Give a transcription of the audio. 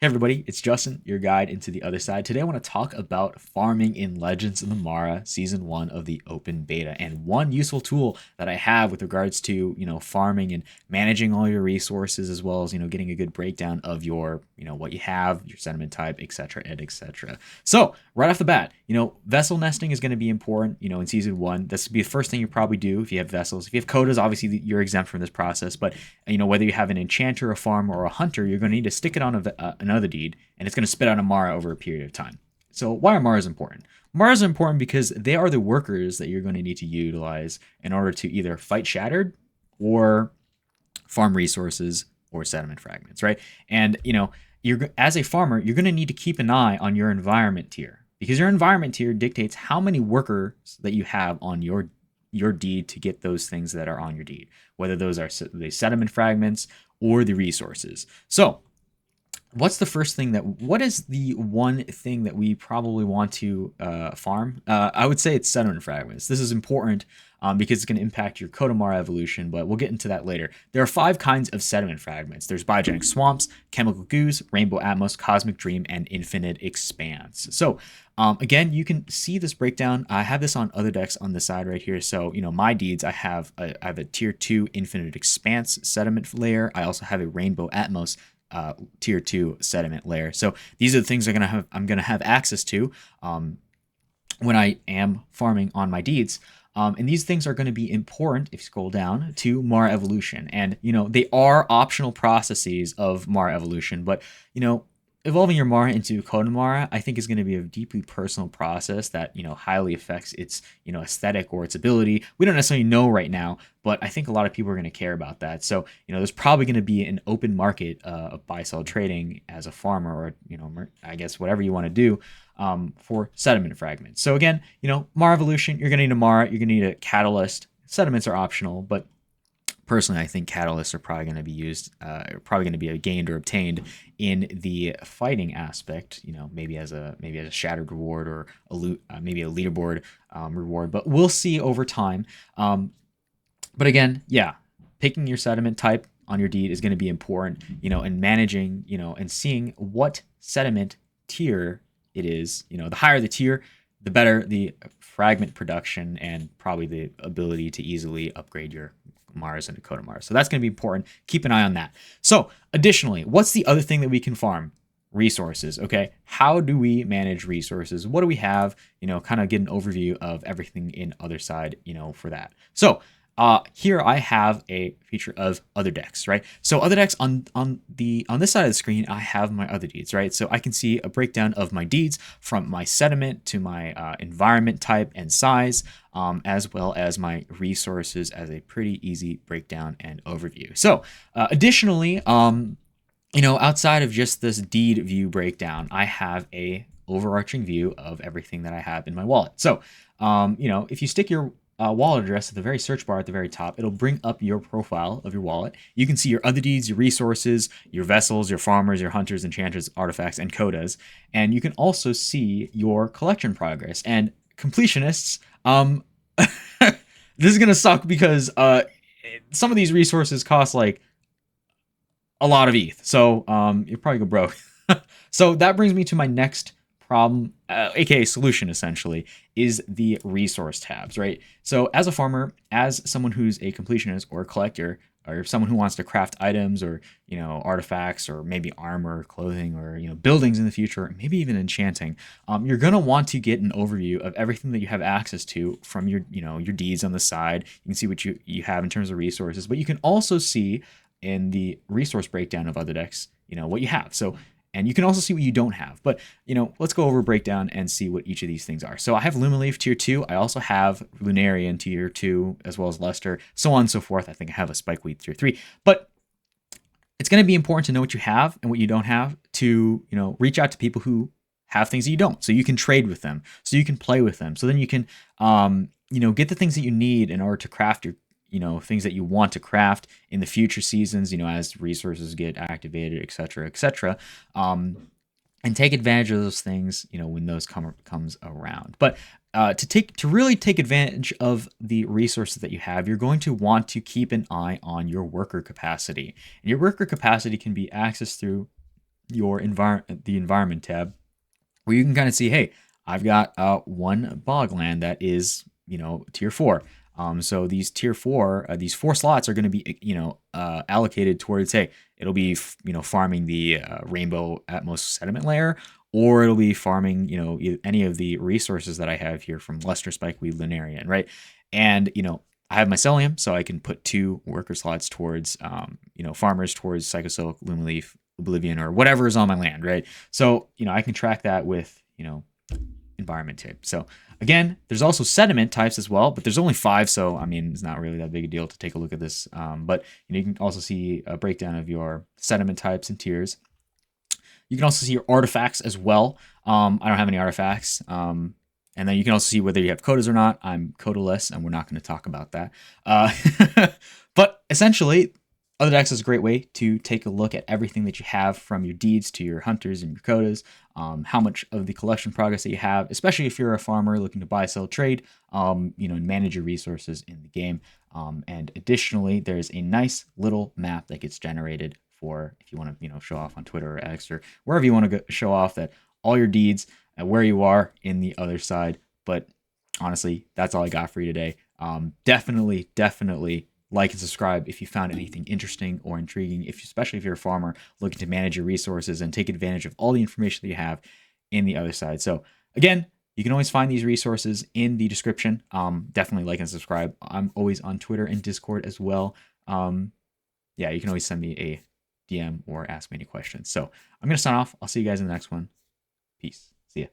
Hey everybody, it's Justin, your guide into the other side. Today I want to talk about farming in Legends in the Mara Season 1 of the open beta. And one useful tool that I have with regards to, farming and managing all your resources, as well as, getting a good breakdown of your, what you have, your sediment type, etc., and etc. So right off the bat, vessel nesting is going to be important, in Season 1. This would be the first thing you probably do if you have vessels. If you have quotas, obviously you're exempt from this process, but, whether you have an enchanter, a farmer, or a hunter, you're going to need to stick it on an Otherdeed, and it's going to spit out a Mara over a period of time. So why are Maras important? Maras are important because they are the workers that you're going to need to utilize in order to either fight Shattered or farm resources or sediment fragments, right? And you're as a farmer, you're going to need to keep an eye on your environment tier, because your environment tier dictates how many workers that you have on your deed to get those things that are on your deed, whether those are the sediment fragments or the resources. So what is the one thing that we probably want to farm? I would say it's sediment fragments. This is important because it's going to impact your Kodamara Evolution, but we'll get into that later. There are 5 kinds of sediment fragments. There's biogenic swamps, chemical goos, rainbow atmos, cosmic dream, and infinite expanse. So again, you can see this breakdown. I have this on Otherdex on the side right here. So, my deeds, I have a tier 2 infinite expanse sediment layer. I also have a rainbow atmos tier 2 sediment layer. So these are the things I'm gonna have access to when I am farming on my deeds. And these things are going to be important, if you scroll down, to Mara Evolution. And, they are optional processes of Mara Evolution, but, evolving your Mara into Kodamara, I think, is going to be a deeply personal process that, highly affects its, aesthetic or its ability. We don't necessarily know right now, but I think a lot of people are going to care about that. So, there's probably going to be an open market of buy-sell trading as a farmer, or, I guess whatever you want to do for sediment fragments. So again, Mara Evolution, you're going to need a Mara, you're going to need a Catalyst. Sediments are optional, but personally, I think catalysts are probably going to be used, probably going to be gained or obtained in the fighting aspect. Maybe as a shattered reward, or maybe a leaderboard reward. But we'll see over time. But again, yeah, picking your sediment type on your deed is going to be important. And managing, and seeing what sediment tier it is. The higher the tier, the better the fragment production, and probably the ability to easily upgrade your Mars into Kodamara. So that's going to be important. Keep an eye on that. So additionally, what's the other thing that we can farm? Resources. Okay. How do we manage resources? What do we have? Kind of get an overview of everything in Otherside, for that. So here I have a feature of Otherdex, right? So Otherdex on this side of the screen, I have my other deeds, right? So I can see a breakdown of my deeds from my sediment to my environment type and size, as well as my resources, as a pretty easy breakdown and overview. So additionally, outside of just this deed view breakdown, I have a overarching view of everything that I have in my wallet. So, if you stick your wallet address at the very search bar at the very top, it'll bring up your profile of your wallet. You can see your other deeds, your resources, your vessels, your farmers, your hunters, enchanters, artifacts, and codas. And you can also see your collection progress. And completionists, this is going to suck because some of these resources cost like a lot of ETH. So you'll probably go broke. So that brings me to my next problem, aka solution, essentially, is the resource tabs, right? So as a farmer, as someone who's a completionist or a collector, or someone who wants to craft items, or artifacts, or maybe armor, clothing, or buildings in the future, maybe even enchanting, you're gonna want to get an overview of everything that you have access to from your your deeds on the side. You can see what you have in terms of resources, but you can also see in the resource breakdown of Otherdex, what you have. So, and you can also see what you don't have. But, let's go over a breakdown and see what each of these things are. So I have Lumaleaf tier 2. I also have Lunarian tier 2, as well as Luster, so on and so forth. I think I have a Spikeweed tier 3. But it's going to be important to know what you have and what you don't have to, reach out to people who have things that you don't. So you can trade with them. So you can play with them. So then you can, get the things that you need in order to craft your things that you want to craft in the future seasons, as resources get activated, etc., etc. And take advantage of those things, when those comes around. But to really take advantage of the resources that you have, you're going to want to keep an eye on your worker capacity. And your worker capacity can be accessed through your the environment tab, where you can kind of see, hey, I've got one bogland that is, tier 4. So these tier 4, these 4 slots are going to be, allocated towards, hey, it'll be, farming the Rainbow Atmos sediment layer, or it'll be farming, any of the resources that I have here from Luster, Spikeweed, Lunarian, right? And, I have mycelium, so I can put 2 worker slots towards, farmers towards Psychosilic, Lumaleaf, Oblivion, or whatever is on my land, right? So, I can track that with, environment type. So again, there's also sediment types as well, but there's only 5. So, I mean, it's not really that big a deal to take a look at this. But you can also see a breakdown of your sediment types and tiers. You can also see your artifacts as well. I don't have any artifacts. And then you can also see whether you have codas or not. I'm codaless, and we're not going to talk about that. But essentially, Otherdex is a great way to take a look at everything that you have, from your deeds to your hunters and your codas, how much of the collection progress that you have, especially if you're a farmer looking to buy, sell, trade, and manage your resources in the game. And additionally, there's a nice little map that gets generated for if you want to, show off on Twitter or X or wherever you want to show off that all your deeds and where you are in the other side. But honestly, that's all I got for you today. Definitely like and subscribe if you found anything interesting or intriguing, especially if you're a farmer looking to manage your resources and take advantage of all the information that you have in the other side. So again, you can always find these resources in the description. Definitely like and subscribe. I'm always on Twitter and Discord as well. Yeah, you can always send me a DM or ask me any questions. So I'm going to sign off. I'll see you guys in the next one. Peace. See ya.